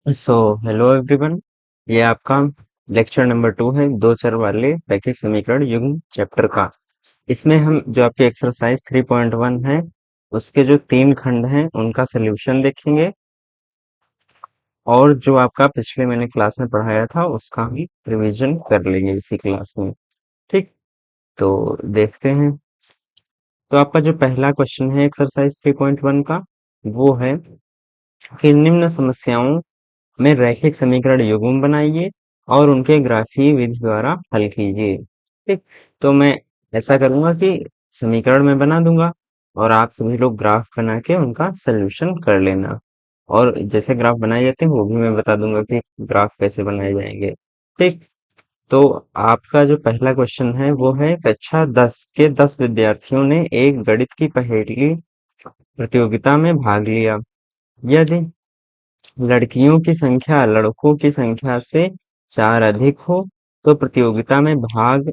So hello everyone. ये आपका lecture number 2 है, दो चर वाले रैखिक समीकरण युग्म चैप्टर का। इसमें हम जो आपके एक्सरसाइज 3.1 है उसके जो तीन खंड हैं उनका सोल्यूशन देखेंगे, और जो आपका पिछले मैंने क्लास में पढ़ाया था उसका भी रिवीजन कर लेंगे इसी क्लास में। ठीक, तो देखते हैं। तो आपका जो पहला क्वेश्चन है एक्सरसाइज 3.1 का, वो है कि निम्न समस्याओं में रैखिक समीकरण युग्म बनाइए और उनके ग्राफीय विधि द्वारा हल कीजिए। ठीक, तो मैं ऐसा करूंगा कि समीकरण में बना दूंगा और आप सभी लोग ग्राफ बना के उनका सोल्यूशन कर लेना। और जैसे ग्राफ बनाए जाते हैं वो भी मैं बता दूंगा कि ग्राफ कैसे बनाए जाएंगे। ठीक, तो आपका जो पहला क्वेश्चन है वो है कक्षा 10 के 10 विद्यार्थियों ने एक गणित की पहेली प्रतियोगिता में भाग लिया। यदि लड़कियों की संख्या लड़कों की संख्या से 4 अधिक हो तो प्रतियोगिता में भाग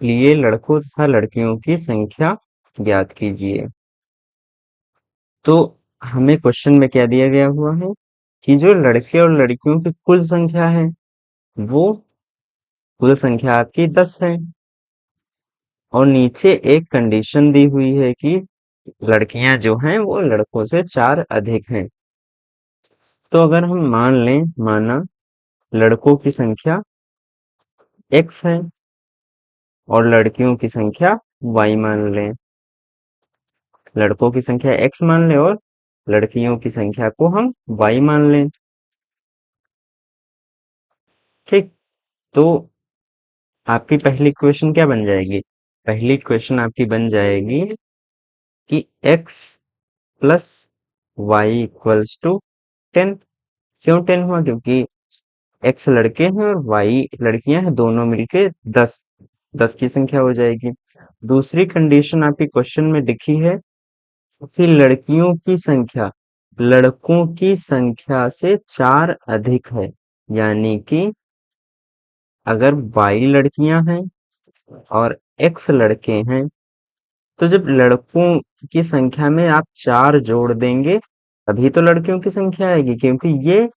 लिए लड़कों तथा लड़कियों की संख्या ज्ञात कीजिए। तो हमें क्वेश्चन में क्या दिया गया हुआ है कि जो लड़के और लड़कियों की कुल संख्या है वो कुल संख्या आपकी 10 है, और नीचे एक कंडीशन दी हुई है कि लड़कियां जो हैं वो लड़कों से 4 अधिक हैं। तो अगर हम मान लें, माना लड़कों की संख्या x है और लड़कियों की संख्या y मान लें। लड़कों की संख्या x मान लें और लड़कियों की संख्या को हम y मान लें। ठीक, तो आपकी पहली इक्वेशन क्या बन जाएगी? पहली इक्वेशन आपकी बन जाएगी कि x plus y equals to 10। क्यों 10 हुआ? क्योंकि x लड़के हैं और y लड़कियां हैं, दोनों मिलके 10 10 की संख्या हो जाएगी। दूसरी कंडीशन आपकी क्वेश्चन में लिखी है कि लड़कियों की संख्या लड़कों की संख्या से 4 अधिक है, यानी कि अगर y लड़कियां हैं और x लड़के हैं तो जब लड़कों की संख्या में आप 4 जोड़ देंगे तभी तो लड़कियों की संख्या आएगी, क्योंकि ये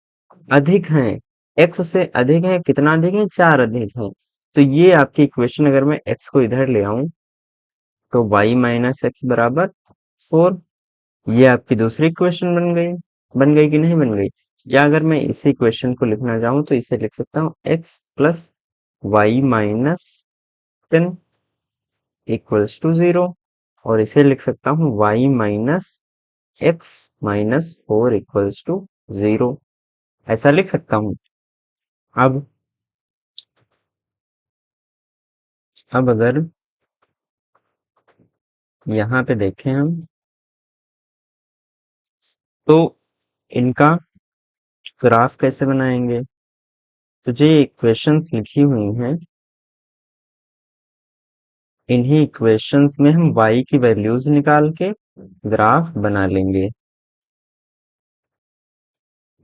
अधिक हैं, x से अधिक है। कितना अधिक है? 4 अधिक है। तो ये आपकी इक्वेशन, अगर मैं x को इधर ले आऊं तो y माइनस एक्स बराबर 4। ये आपकी दूसरी इक्वेशन बन गई। बन गई कि नहीं बन गई? या अगर मैं इसी इक्वेशन को लिखना चाहूँ तो इसे लिख सकता हूँ x plus y minus 10 equals to 0, और इसे लिख सकता हूँ y minus x minus 4 equals to 0। ऐसा लिख सकता हूँ। अब अगर यहाँ पे देखें हम, तो इनका ग्राफ कैसे बनाएंगे? तो जो इक्वेशंस लिखी हुई हैं, इन्हीं इक्वेशंस में हम y की वैल्यूज निकाल के ग्राफ बना लेंगे।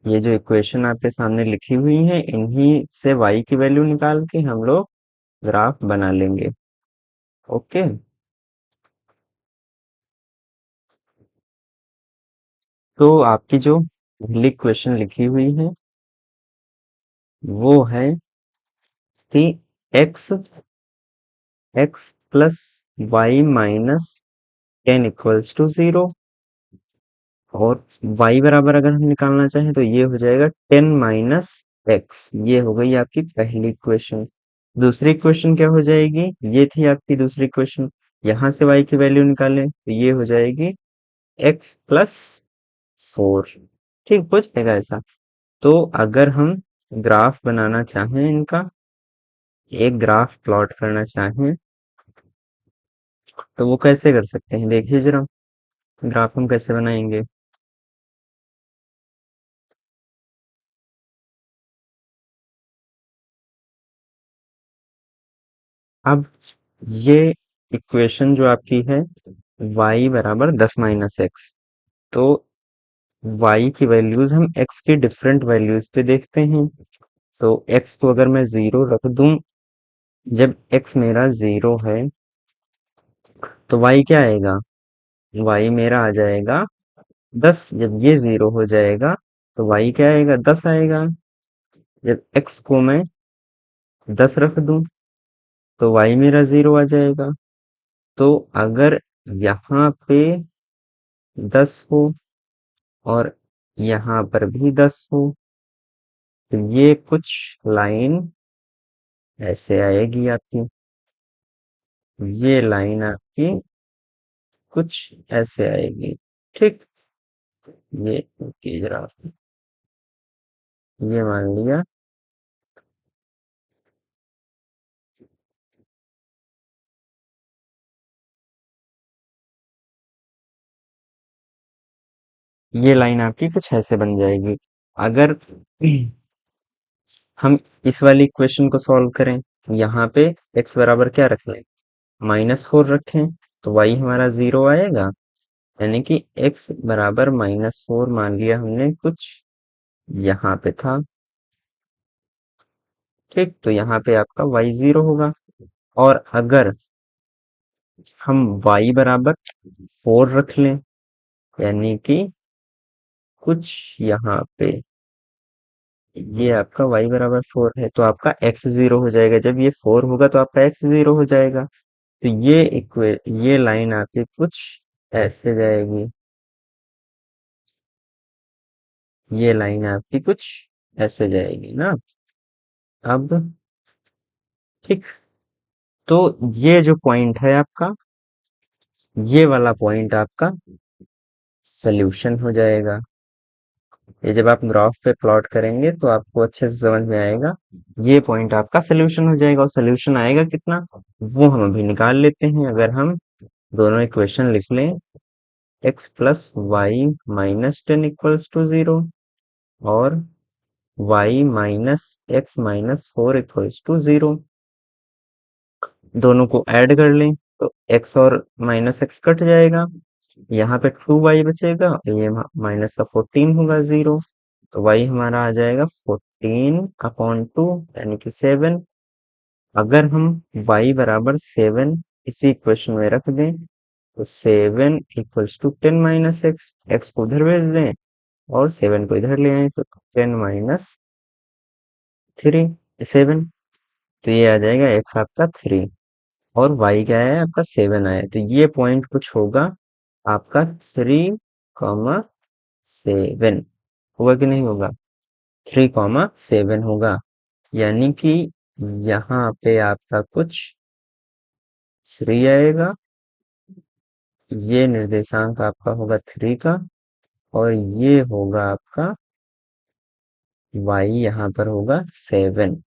ये जो इक्वेशन आपके सामने लिखी हुई है इन्हीं से y की वैल्यू निकाल के हम लोग ग्राफ बना लेंगे। ओके, तो आपकी जो पहली इक्वेशन लिखी हुई है वो है कि x x plus y minus 10 equals to 0, और y बराबर अगर हम निकालना चाहें तो ये हो जाएगा 10 माइनस एक्स। ये हो गई आपकी पहली इक्वेशन। दूसरी इक्वेशन क्या हो जाएगी? ये थी आपकी दूसरी इक्वेशन। यहां से y की वैल्यू निकालें तो ये हो जाएगी x प्लस 4। ठीक हो जाएगा ऐसा। तो अगर हम ग्राफ बनाना चाहें, इनका एक ग्राफ प्लॉट करना चाहें तो वो कैसे कर सकते हैं? देखिए जरा, ग्राफ हम कैसे बनाएंगे। अब ये इक्वेशन जो आपकी है y बराबर 10 माइनस एक्स, तो y की वैल्यूज हम x की डिफरेंट वैल्यूज पे देखते हैं। तो x को अगर मैं 0 रख दूं, जब x मेरा 0 है तो y क्या आएगा? y मेरा आ जाएगा 10। जब ये 0 हो जाएगा तो y क्या आएगा, 10 आएगा। जब x को मैं 10 रख दूं तो y मेरा 0 आ जाएगा। तो अगर यहाँ पे 10 हो और यहाँ पर भी 10 हो तो ये कुछ लाइन ऐसे आएगी आपकी, ये लाइन आपकी कुछ ऐसे आएगी। ठीक, ये की जरा, ये मान लिया। ये लाइन आपकी कुछ ऐसे बन जाएगी। अगर हम इस वाली इक्वेशन को सॉल्व करें, यहाँ पे x बराबर क्या रख लें, -4 रखें, तो y हमारा 0 आएगा। यानी कि x बराबर -4 मान लिया हमने, कुछ यहाँ पे था। ठीक, तो यहाँ पे आपका y 0 होगा। और अगर हम y बराबर 4 रख लें, यानी कि कुछ यहाँ पे, ये आपका y बराबर 4 है, तो आपका x 0 हो जाएगा। जब ये 4 होगा तो आपका x 0 हो जाएगा। तो ये लाइन आपकी कुछ ऐसे जाएगी, ये लाइन आपकी कुछ ऐसे जाएगी ना। अब ठीक, तो ये जो पॉइंट है आपका, ये वाला पॉइंट आपका सल्यूशन हो जाएगा। ये जब आप ग्राफ पे प्लॉट करेंगे तो आपको अच्छे से समझ में आएगा। ये पॉइंट आपका सल्यूशन हो जाएगा, और सल्यूशन आएगा कितना, वो हम अभी निकाल लेते हैं। अगर हम दोनों इक्वेशन लिख लें, x plus y minus 10 equals to 0 और y minus x minus 4 equals to 0, दोनों को ऐड कर लें तो x और माइनस एक्स कट जाएगा, यहाँ पे 2y बचेगा, ये माइनस का 14 होगा 0, तो y हमारा आ जाएगा 14/2 यानी कि 7। अगर हम y बराबर 7 इसी इक्वेशन में रख दें तो 7 equals to 10 minus x, x को उधर भेज दें और 7 को इधर ले आए तो 10 माइनस 3 7, तो ये आ जाएगा x आपका 3 और y क्या है आपका 7 आया। तो ये पॉइंट कुछ होगा आपका 3,7 होगा कि नहीं होगा, 3,7 होगा। यानी कि यहाँ पे आपका कुछ 3 आएगा, ये निर्देशांक आपका होगा 3 का, और ये होगा आपका y यहाँ पर होगा 7।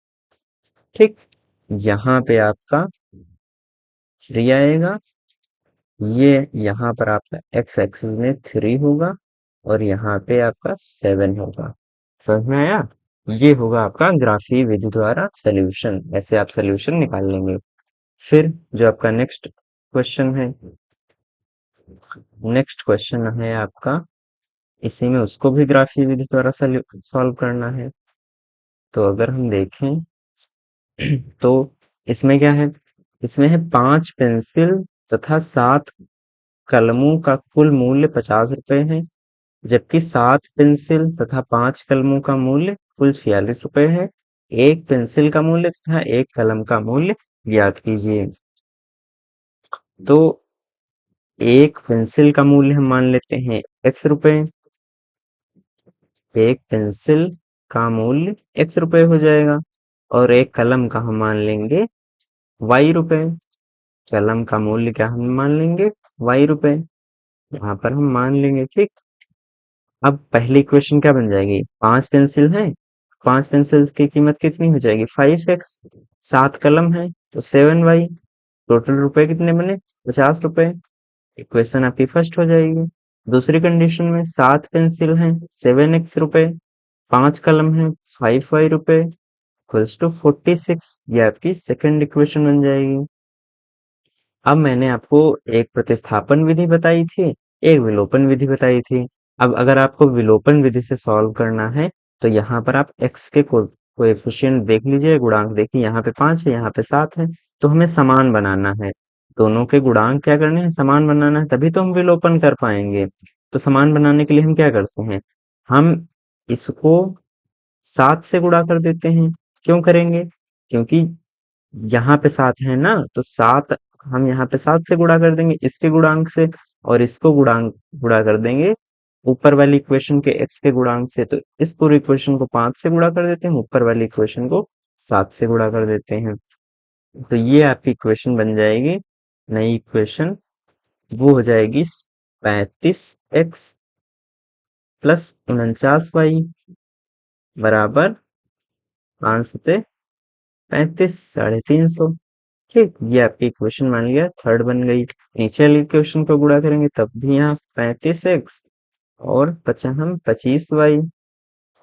ठीक, यहाँ पे आपका 3 आएगा, ये यहाँ पर आपका x एक्सिस में 3 होगा और यहाँ पे आपका 7 होगा। समझ में आया, ये होगा आपका ग्राफीय विधि द्वारा सॉल्यूशन, ऐसे आप सॉल्यूशन निकाल लेंगे। फिर जो आपका नेक्स्ट क्वेश्चन है, नेक्स्ट क्वेश्चन है आपका, इसी में उसको भी ग्राफीय विधि द्वारा सॉल्व करना है। तो अगर हम देखें तो इसमें क्या है, इसमें है 5 पेंसिल तथा 7 कलमों का कुल मूल्य 50 रुपए है, जबकि 7 पेंसिल तथा 5 कलमों का मूल्य कुल 46 रुपए है। एक पेंसिल का मूल्य तथा एक कलम का मूल्य ज्ञात कीजिए। तो एक पेंसिल का मूल्य हम मान लेते हैं x रुपए, एक पेंसिल का मूल्य x रुपए हो जाएगा, और एक कलम का हम मान लेंगे y रुपए। कलम का मूल्य क्या हम मान लेंगे, y रुपए, यहाँ पर हम मान लेंगे। ठीक, अब पहली इक्वेशन क्या बन जाएगी, 5 पेंसिल है, 5 पेंसिल की कीमत कितनी हो जाएगी 5x, 7 कलम है तो 7y, टोटल रुपए कितने बने 50 रुपए। इक्वेशन आपकी फर्स्ट हो जाएगी। दूसरी कंडीशन में 7 पेंसिल हैं 7x रुपए, 5 कलम है 5y रुपए, इक्वल्स टू 46, ये आपकी सेकंड इक्वेशन बन जाएगी। अब मैंने आपको एक प्रतिस्थापन विधि बताई थी, एक विलोपन विधि बताई थी। अब अगर आपको विलोपन विधि से सॉल्व करना है तो यहाँ पर आप x के कोएफिशिएंट देख लीजिए, गुणांक देखिए, यहाँ पे 5 है, यहाँ पे 7 है, तो हमें समान बनाना है। दोनों के गुणांक क्या करने हैं, समान बनाना है, तभी तो हम विलोपन कर पाएंगे। तो समान बनाने के लिए हम क्या करते हैं, हम इसको 7 से गुणा कर देते हैं। क्यों करेंगे? क्योंकि यहाँ पे 7 है ना, तो 7 हम यहाँ पे 7 से गुणा कर देंगे इसके गुणांक से, और इसको गुणा कर देंगे ऊपर वाली इक्वेशन के x के गुणांक से। तो इस पूरी इक्वेशन को 5 से गुणा कर देते हैं, ऊपर वाली इक्वेशन को 7 से गुणा कर देते हैं। तो ये आपकी इक्वेशन बन जाएगी, नई इक्वेशन वो हो जाएगी 35x प्लस 49y बराबर 5 सते 35, 350। ठीक, ये आपकी इक्वेशन मान लिया थर्ड बन गई। नीचे वाली इक्वेशन को गुणा करेंगे तब भी यहाँ 35x और हम 25y,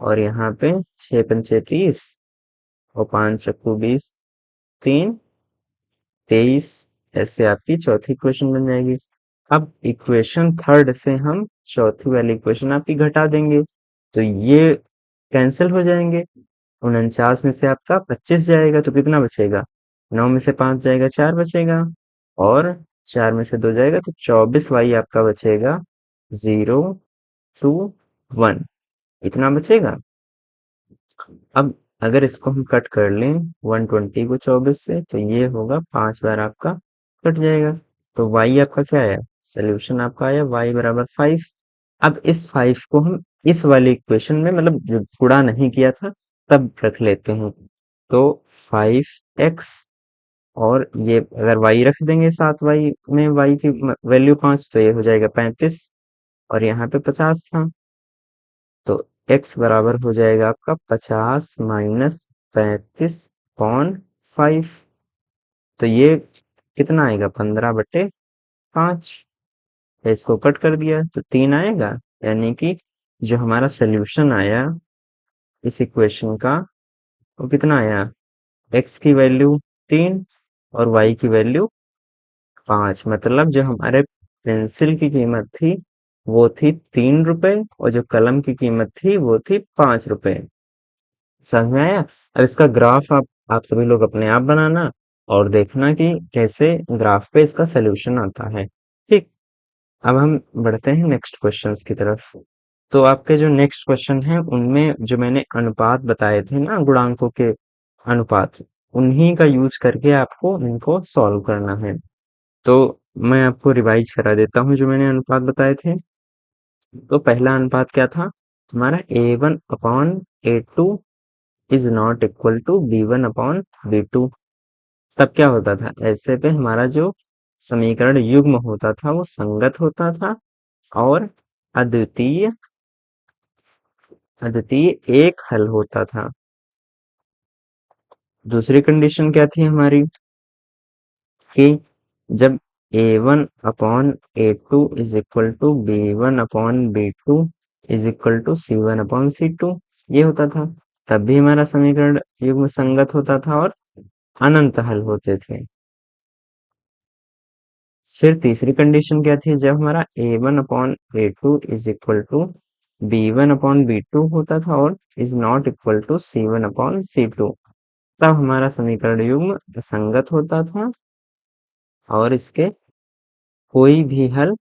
और यहाँ पे 6 पंचे 30 और 5 चक्कू 20, 3 23। ऐसे आपकी चौथी इक्वेशन बन जाएगी। अब इक्वेशन थर्ड से हम चौथी वाली इक्वेशन आपकी घटा देंगे, तो ये कैंसिल हो जाएंगे। 49 में से आपका 25 जाएगा तो कितना बचेगा? 9 में से 5 जाएगा 4 बचेगा, और 4 में से 2 जाएगा तो 24y आपका बचेगा। 0 2 1 इतना बचेगा। अब अगर इसको हम कट कर लें 120 को 24 से, तो ये होगा 5 बार आपका कट जाएगा। तो y आपका क्या आया? सोल्यूशन आपका आया y बराबर 5। अब इस 5 को हम इस वाली इक्वेशन में, मतलब जो गुणा नहीं किया था तब रख लेते हैं। तो 5x, और ये अगर y रख देंगे 7y में, y की वैल्यू 5, तो ये हो जाएगा 35, और यहाँ पे 50 था, तो x बराबर हो जाएगा आपका 50 माइनस 35/5। तो ये कितना आएगा? 15/5। इसको कट कर दिया तो 3 आएगा, यानी कि जो हमारा सोल्यूशन आया इस इक्वेशन का वो कितना आया? x की वैल्यू 3 और y की वैल्यू 5। मतलब जो हमारे पेंसिल की कीमत थी वो थी 3 रुपए, और जो कलम की कीमत थी वो थी 5 रुपए। समझ में आया? अब इसका ग्राफ आप सभी लोग अपने आप बनाना और देखना कि कैसे ग्राफ पे इसका सोल्यूशन आता है। ठीक, अब हम बढ़ते हैं नेक्स्ट क्वेश्चंस की तरफ। तो आपके जो नेक्स्ट क्वेश्चन है उनमें जो मैंने अनुपात बताए थे ना, गुणांकों के अनुपात, उन्हीं का यूज करके आपको इनको सॉल्व करना है। तो मैं आपको रिवाइज करा देता हूँ जो मैंने अनुपात बताए थे। तो पहला अनुपात क्या था हमारा? A1/A2 is not equal to B1/B2। तब क्या होता था? ऐसे पे हमारा जो समीकरण युग्म होता था वो संगत होता था, और अद्वितीय अद्वितीय एक हल होता था। दूसरी कंडीशन क्या थी हमारी? कि जब A1/A2 is equal to B1/B2 is equal to C1/C2 ये होता था, तब भी हमारा समीकरण युग्म संगत होता था और अनंत हल होते थे। फिर तीसरी कंडीशन क्या थी? जब हमारा A1/A2 is equal to B1/B2 होता था और is not equal to C1/C2, तब हमारा समीकरण युग्म असंगत होता था और इसके कोई भी हल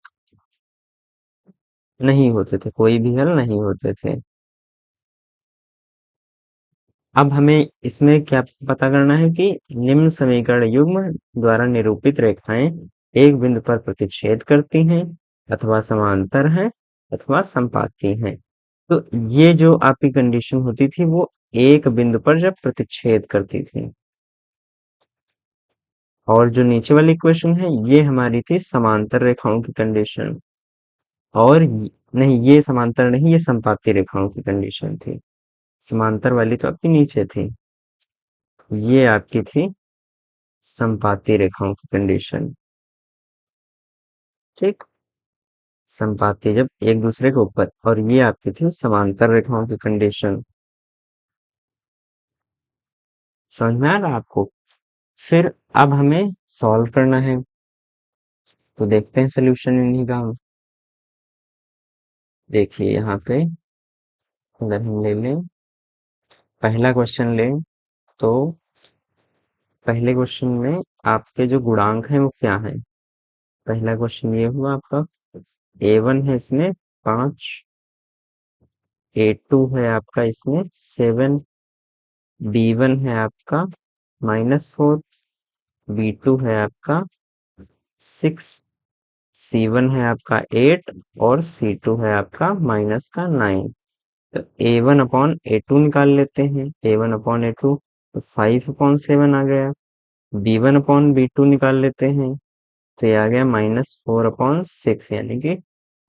नहीं होते थे, कोई भी हल नहीं होते थे। अब हमें इसमें क्या पता करना है कि निम्न समीकरण युग्म द्वारा निरूपित रेखाएं एक बिंदु पर प्रतिच्छेद करती हैं, अथवा समांतर हैं, अथवा संपाती हैं। तो ये जो आपकी कंडीशन होती थी वो एक बिंदु पर जब प्रतिच्छेद करती थी, और जो नीचे वाली इक्वेशन है ये हमारी थी समांतर रेखाओं की कंडीशन। और नहीं, ये समांतर नहीं, ये संपाती रेखाओं की कंडीशन थी। समांतर वाली तो आपकी नीचे थी, ये आपकी थी संपाती रेखाओं की कंडीशन। ठीक, संपाती जब एक दूसरे के ऊपर, और ये आपकी थी समांतर रेखाओं की कंडीशन। समझ में आ रहा आपको? फिर अब हमें सॉल्व करना है, तो देखते हैं सोल्यूशन इन्हीं का हम। देखिए यहाँ पे अगर हम ले लें, पहला क्वेश्चन लें, तो पहले क्वेश्चन में आपके जो गुणांक हैं वो क्या है? पहला क्वेश्चन ये हुआ आपका, A1 है इसमें 5, A2 है आपका इसमें 7, B1 है आपका -4, B2 है आपका 6, C1 है आपका 8 और C2 है आपका -9। तो A1 अपॉन A2 निकाल लेते हैं। A1 अपॉन A2 तो 5/7 आ गया। B1 अपॉन B2 निकाल लेते हैं तो ये आ गया -4/6, यानी कि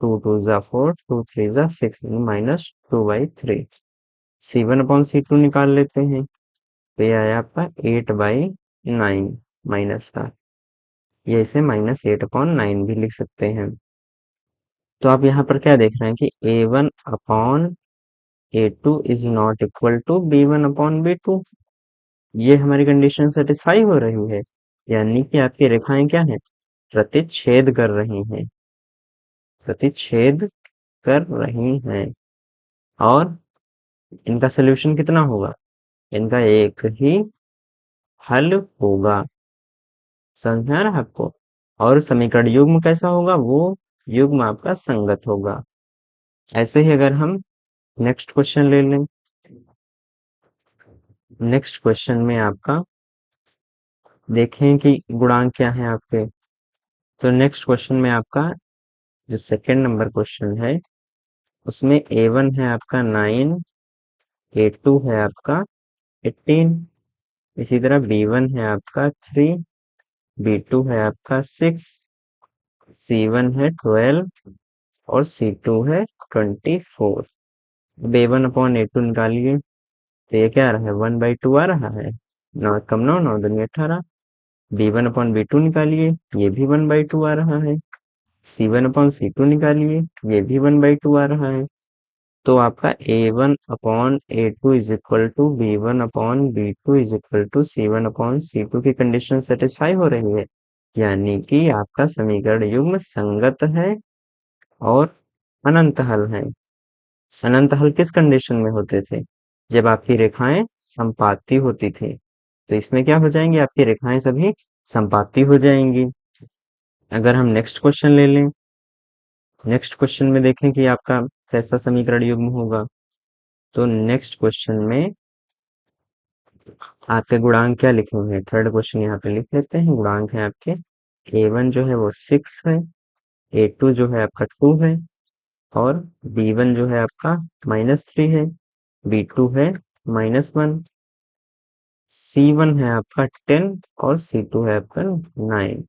2 2 ज़ा 4, 2 3 ज़ा 6, यानी -2/3। C1 अपॉन C2 निकाल लेते हैं तो ये आया आपका 8/9 माइनस का। ये इसे -8/9 भी लिख सकते हैं। तो आप यहाँ पर क्या देख रहे हैं कि A1 upon A2 is not equal to B1 upon B2। ये हमारी कंडीशन सेटिस्फाई हो रही है, यानी कि आपकी रेखाएं क्या हैं, प्रतिच्छेद कर रही हैं, प्रतिच्छेद कर रही हैं। और इनका सोल्यूशन कितना होगा, इनका एक ही हल होगा। समझ में आ रहा है आपको। और समीकरण युग्म कैसा होगा, वो युग्म आपका संगत होगा। ऐसे ही अगर हम नेक्स्ट क्वेश्चन ले लें, नेक्स्ट क्वेश्चन में आपका देखें कि गुणांक क्या है आपके। तो नेक्स्ट क्वेश्चन में आपका जो सेकंड नंबर क्वेश्चन है उसमें A1 है आपका 9, A2 है आपका 18, इसी तरह B1 है आपका 3, B2 है आपका 6, C1 है 12 और C2 है 24। अब A1 अपॉन A2 निकालिए तो ये क्या आ रहा है, 1/2 आ रहा है। 9 कम 9, 9 दूनी 18। B1 अपॉन B2 निकालिए, ये भी 1/2 आ रहा है। C1 अपॉन C2 निकालिए, ये भी 1/2 आ रहा है। तो आपका A1 upon A2 is equal to B1 upon B2 is equal to C1 upon C2 की कंडीशन सेटिस्फाई हो रही है, यानी कि आपका समीकरण युग्म संगत है और अनंत हल है। अनंत हल किस कंडीशन में होते थे, जब आपकी रेखाएं संपाती होती थी। तो इसमें क्या हो जाएंगी, आपकी रेखाएं सभी संपाती हो जाएंगी। अगर हम नेक्स्ट क्वेश्चन ले लें, नेक्स्ट क्वेश्चन में देखें कि आपका कैसा समीकरण युग्म होगा। तो नेक्स्ट क्वेश्चन में आपके गुणांक क्या लिखे हुए हैं, थर्ड क्वेश्चन यहाँ पे लिख लेते हैं। गुणांक है आपके A1 जो है वो 6 है, A2 जो है आपका 2 है और B1 जो है आपका -3 है, B2 है -1, C1 है आपका 10 और C2 है आपका 9।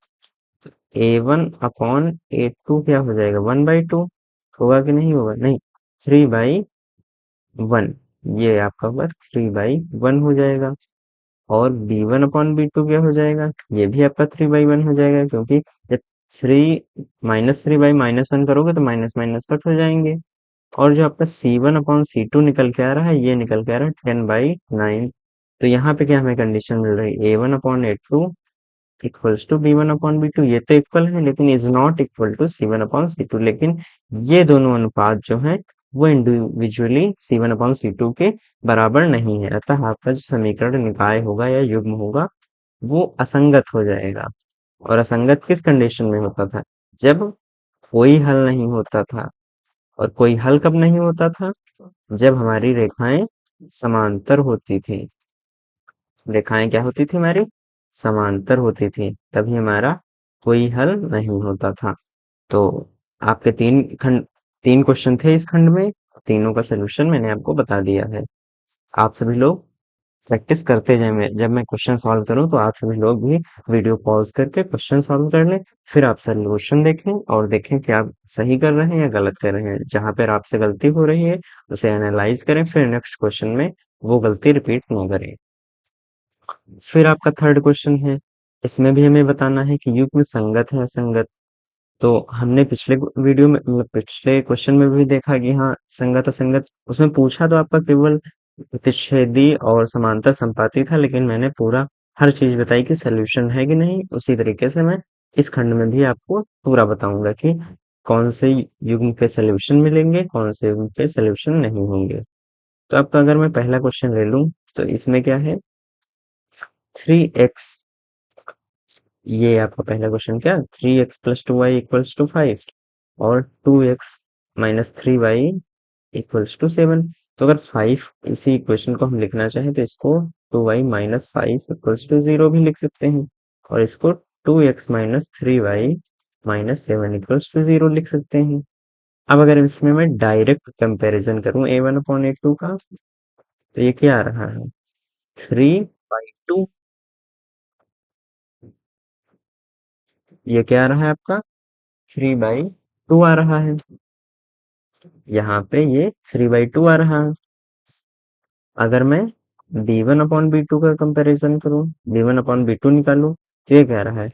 A1 अपॉन A2 क्या हो जाएगा, 1/2 होगा कि नहीं होगा, नहीं 3/1, ये आपका होगा 3/1 हो जाएगा। और B1 अपॉन B2 क्या हो जाएगा, ये भी आपका 3/1 हो जाएगा, क्योंकि जब 3 -3 बाई -1 करोगे तो माइनस माइनस कट हो जाएंगे। और जो आपका C1 अपॉन C2 निकल के आ रहा है, ये निकल के आ रहा है 10/9। तो यहाँ पे क्या हमें कंडीशन मिल रही है, A1 upon A2 equals to B1 upon B2। ये तो इक्वल है लेकिन is not equal to C1 upon C2। लेकिन ये दोनों अनुपात जो है वो इंडिविजुअली C1 अपॉन C2 के बराबर नहीं है, अतः आपका जो समीकरण निकाय होगा या युग्म होगा वो असंगत हो जाएगा। और असंगत किस कंडीशन में होता था, जब कोई हल नहीं होता था। और कोई हल कब नहीं होता था, जब हमारी रेखाएं समांतर होती थी। रेखाएं क्या होती थी हमारी, समांतर होती थी, तभी हमारा कोई हल नहीं होता था। तो आपके तीन क्वेश्चन थे इस खंड में, तीनों का सलूशन मैंने आपको बता दिया है। आप सभी लोग प्रैक्टिस करते जाएं। जब मैं क्वेश्चन सॉल्व करूं तो आप सभी लोग भी वीडियो पॉज करके क्वेश्चन सॉल्व कर लें, फिर आप सलूशन देखें और देखें कि आप सही कर रहे हैं या गलत कर रहे हैं। जहां पर आपसे गलती हो रही है उसे एनालाइज करें, फिर नेक्स्ट क्वेश्चन में वो गलती रिपीट ना करें। फिर आपका थर्ड क्वेश्चन है, इसमें भी हमें बताना है कि युग्म संगत है असंगत। तो हमने पिछले वीडियो में, मतलब पिछले क्वेश्चन में भी देखा कि हाँ संगत असंगत, उसमें पूछा तो आपका केवल प्रतिच्छेदी और समांतर संपाती था, लेकिन मैंने पूरा हर चीज बताई कि सोल्यूशन है कि नहीं। उसी तरीके से मैं इस खंड में भी आपको पूरा बताऊंगा कि कौन से युग्म के सोल्यूशन मिलेंगे, कौन से युग्म के सोल्यूशन नहीं होंगे। तो आपका अगर मैं पहला क्वेश्चन ले लूं तो इसमें क्या है, 3x, ये आपका पहला क्वेश्चन क्या, 3x + 2y = 5 और 2x - 3y इक्वल्स टू 7। तो अगर 5 इसी इक्वेशन को हम लिखना चाहें तो इसको 2y माइनस 5 इक्वल्स टू 0 भी लिख सकते हैं, और इसको 2x minus 3y minus 7 equals to 0 लिख सकते हैं। अब अगर इसमें मैं डायरेक्ट कंपैरिजन करूं a1/a2 का, तो ये क्या आ रहा है, 3/2। ये क्या आ रहा है आपका, 3/2 आ रहा है। यहाँ पे ये 3/2 आ रहा है। अगर मैं b1/b2 का कंपैरिजन करूं, b1/b2 निकालूं, तो ये कह रहा है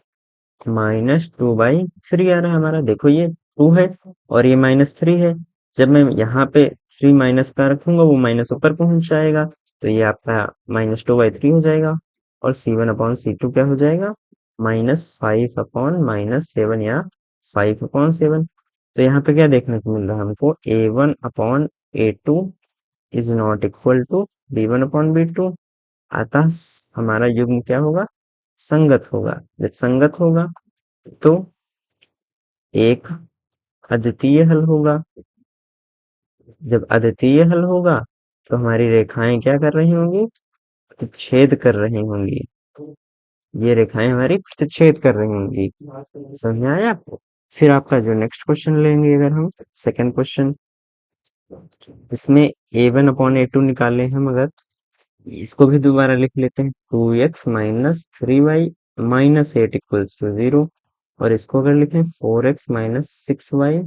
-2/3 आ रहा है हमारा। देखो ये 2 है और ये -3 है। जब मैं यहाँ पे 3 माइनस का रखूंगा, वो माइनस ऊपर पहुंच जाएगा, तो ये आपका -2/3 हो जाएगा। और C1/C2 क्या हो जाएगा, -5/-7 या 5/7। तो यहाँ पे क्या देखने को मिल रहा है हमको, a1/a2 is not equal to b1/b2। अतः हमारा युग्म क्या होगा, संगत होगा। जब संगत होगा तो एक अद्वितीय हल होगा। जब अद्वितीय हल होगा तो हमारी रेखाएं क्या कर रही होंगी, प्रतिच्छेद कर रही होंगी। ये रेखाएं हमारी प्रतिच्छेद कर रही होंगी। समझ में आया आपको। फिर आपका जो नेक्स्ट क्वेश्चन लेंगे, अगर हम सेकंड क्वेश्चन, इसमें a1/a2 निकाले हम, अगर इसको भी दोबारा लिख लेते हैं, 2x minus 3y minus 8 equals to 0। और इसको अगर लिखें 4x minus 6y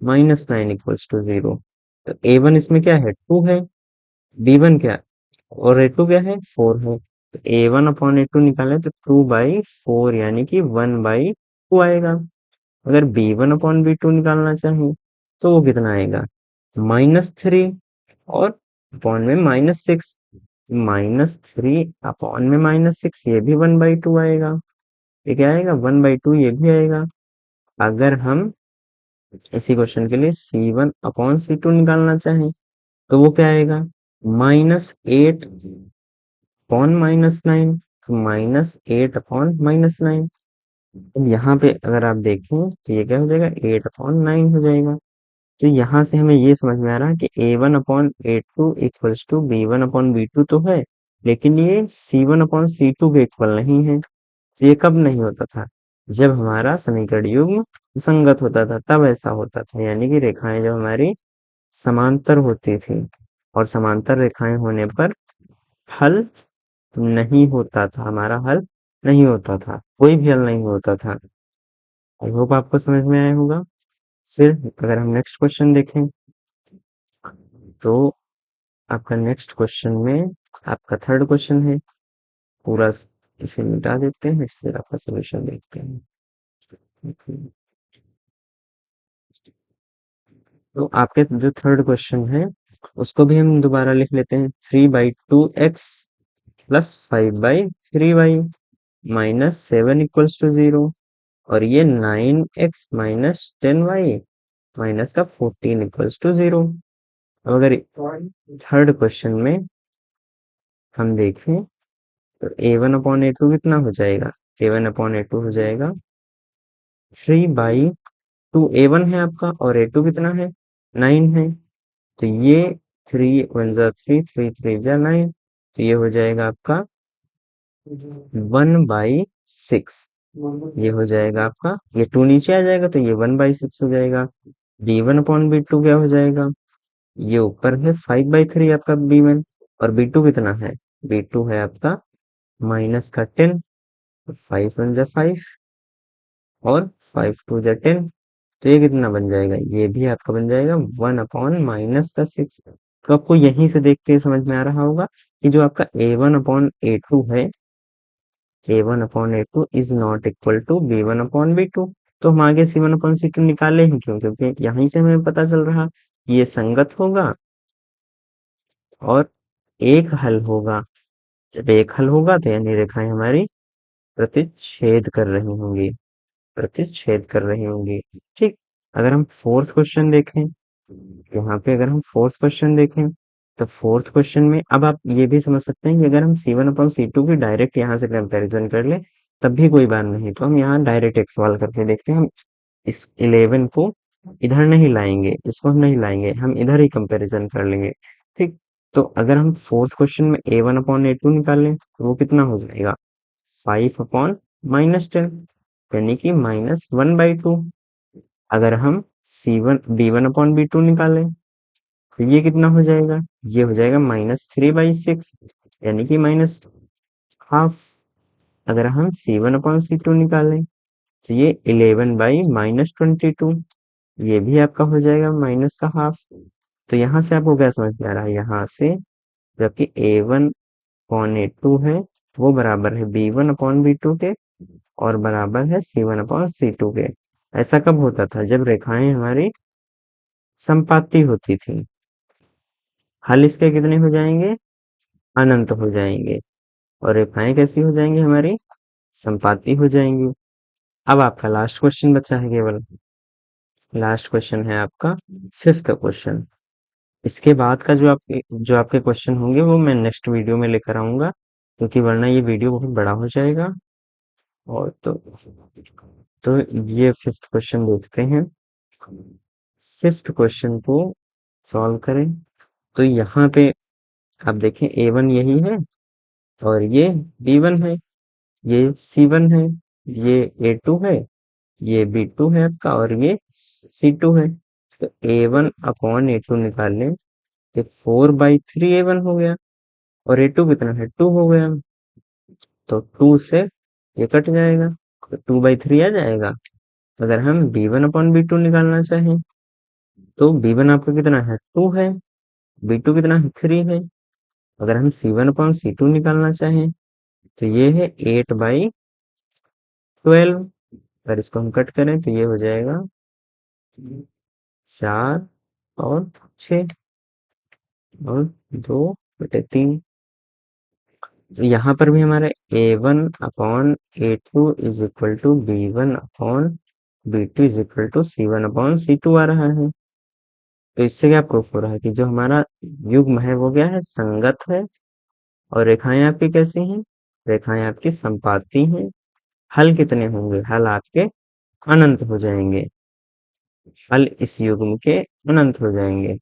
minus 9 equals to 0। तो a1 इसमें क्या है, 2 है, b1 क्या, और a2 क्या है, 4 है। तो a1/a2 निकालें तो 2/4 यानी कि 1/2 आएगा। अगर b1/b2 निकालना चाहें तो वो कितना आएगा, -3 और अपॉन में -6। -3 अपॉन में -6, ये भी 1/2 आएगा। ये क्या आएगा, 1/2, ये भी आएगा। अगर हम इसी क्वेश्चन के लिए C1/C2 निकालना चाहें तो वो क्या आएगा, -8 अपॉन -9। तो -8 अपॉन -9। अब यहाँ पे अगर आप देखें तो ये क्या हो जाएगा, 8/9 हो जाएगा। तो यहाँ से हमें ये समझ में आ रहा है कि a1/a2 इक्वल्स टू b1/b2 तो है, लेकिन ये C1/C2 के इक्वल नहीं है। तो ये कब नहीं होता था, जब हमारा समीकरण युग्म संगत होता था, तब ऐसा होता था। यानी कि रेखाएं जब हमारी समांतर होती थी, और समांतर रेखाएं होने पर हल नहीं होता था, हमारा हल नहीं होता था, कोई भी हल नहीं होता था। आई होप आपको समझ में आया होगा। फिर अगर हम नेक्स्ट क्वेश्चन देखें, तो आपका नेक्स्ट क्वेश्चन में आपका थर्ड क्वेश्चन है। पूरा इसे मिटा देते हैं, फिर आपका सोल्यूशन देखते हैं। तो आपके जो थर्ड क्वेश्चन है, उसको भी हम दोबारा लिख लेते हैं। 3/2x plus 5/3y minus 7 equals to 0। और ये 9x माइनस 10y माइनस का 14 इक्वल्स टू 0। अब अगर थर्ड क्वेश्चन में हम देखें तो a1/a2 कितना हो जाएगा, a1/a2 हो जाएगा 3/2। a1 है आपका और a2 कितना है, 9 है। तो ये 3 1 जा 3, 3 3 जा 9। तो ये हो जाएगा आपका 1/6। ये हो जाएगा आपका, ये 2 नीचे आ जाएगा तो ये 1/6 हो जाएगा। b1/b2 क्या हो जाएगा, ये ऊपर है 5/3 आपका b1, और b2 कितना है, b2 है आपका -10। 5 1 जा 5 और 5 2 जा 10। तो ये कितना बन जाएगा, ये भी आपका बन जाएगा 1/-6। तो आपको यहीं से देख के समझ में आ रहा होगा कि जो आपका a1/a2 है, a1/a2 is not equal to b1/b2। तो हम आगे C1/C2 निकाले ही क्यों, क्योंकि यहीं से हमें पता चल रहा कि ये संगत होगा और एक हल होगा। जब एक हल होगा तो यानी रेखाएं हमारी प्रतिच्छेद कर रही होंगी, प्रतिच्छेद कर रही होंगी। ठीक। अगर हम फोर्थ क्वेश्चन देखें, यहाँ पे अगर हम फोर्थ क्वेश्चन देखें, तो फोर्थ क्वेश्चन में अब आप ये भी समझ सकते हैं कि अगर हम C1/C2 की डायरेक्ट यहाँ से कंपैरिजन कर ले तब भी कोई बात नहीं, तो हम यहाँ डायरेक्ट एक सवाल करके देखते हैं। हम इस 11 को इधर नहीं लाएंगे, इसको हम नहीं लाएंगे, हम इधर ही कंपैरिजन कर लेंगे। ठीक। तो अगर हम फोर्थ क्वेश्चन में a1/a2 निकाल लें तो वो कितना हो जाएगा, 5/-10, यानी कि -1/2। अगर हम b1/b2 निकालें तो ये कितना हो जाएगा, ये हो जाएगा -3/6, यानी कि -हाफ। अगर हम c1/c2 निकालें तो ये 11/-22, ये भी आपका हो जाएगा माइनस का हाफ। तो यहाँ से आपको क्या समझ में आ रहा है, यहाँ से जबकि a1/a2 है वो बराबर है b1/b2 के और बराबर है c1/c2 के। ऐसा कब होता था, जब रेखाएं हमारी संपाती होती थी। हल इसके कितने हो जाएंगे, अनंत हो जाएंगे, और रेखाएं कैसी हो जाएंगी हमारी, संपाती हो जाएंगी। अब आपका लास्ट क्वेश्चन बचा है केवल, लास्ट क्वेश्चन है आपका फिफ्थ क्वेश्चन। इसके बाद का जो आपके क्वेश्चन होंगे वो मैं नेक्स्ट वीडियो में लेकर आऊंगा, क्योंकि वरना ये वीडियो बहुत बड़ा हो जाएगा। और तो ये फिफ्थ क्वेश्चन देखते हैं। फिफ्थ क्वेश्चन को सॉल्व करें तो यहाँ पे आप देखें a1 यही है, और ये b1 है, ये c1 है, ये a2 है, ये b2 है आपका, और ये c2 है। तो a1/a2 निकाल लें तो 4/3 a1 हो गया, और a2 कितना है, 2 हो गया। तो 2 से ये कट जाएगा तो 2/3 आ जाएगा। अगर हम b1/b2 निकालना चाहें तो b1 आपका कितना है, 2 है, b2 कितना है, 3 है। अगर हम c1/c2 निकालना चाहें तो ये है 8/12। अगर इसको हम कट करें तो ये हो जाएगा 4 और 6 और 2/3। तो यहाँ पर भी हमारा a1/a2 is equal to b1/b2 is equal to c1/c2 आ रहा है। तो इससे क्या प्रूफ हो रहा है कि जो हमारा युग्म है वो क्या है, संगत है, और रेखाएं आपकी कैसी हैं, रेखाएं आपकी संपाती हैं। हल कितने होंगे, हल आपके अनंत हो जाएंगे, हल इस युग्म के अनंत हो जाएंगे।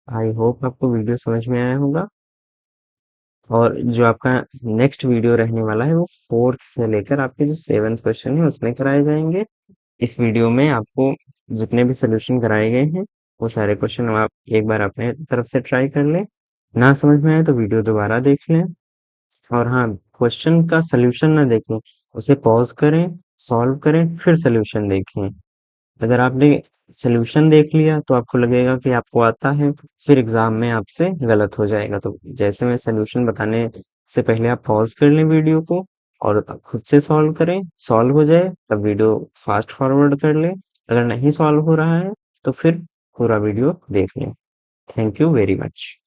आई होप आपको वीडियो समझ में आया होगा। और जो आपका नेक्स्ट वीडियो रहने वाला है वो फोर्थ से लेकर आपके जो सेवंथ क्वेश्चन है उसमें कराए जाएंगे। इस वीडियो में आपको जितने भी सोल्यूशन कराए गए हैं वो सारे क्वेश्चन आप एक बार अपने तरफ से ट्राई कर लें। ना समझ में आए तो वीडियो दोबारा देख लें। और हाँ, क्वेश्चन का सोल्यूशन ना देखें, उसे पॉज करें, सॉल्व करें, फिर सोल्यूशन देखें। अगर आपने सोल्यूशन देख लिया तो आपको लगेगा कि आपको आता है, फिर एग्जाम में आपसे गलत हो जाएगा। तो जैसे मैं सोल्यूशन बताने से पहले आप पॉज कर लें वीडियो को और खुद से सॉल्व करें, सॉल्व हो जाए तब वीडियो फास्ट फॉरवर्ड कर लें। अगर नहीं सॉल्व हो रहा है तो फिर पूरा वीडियो देख लें। Thank you very much.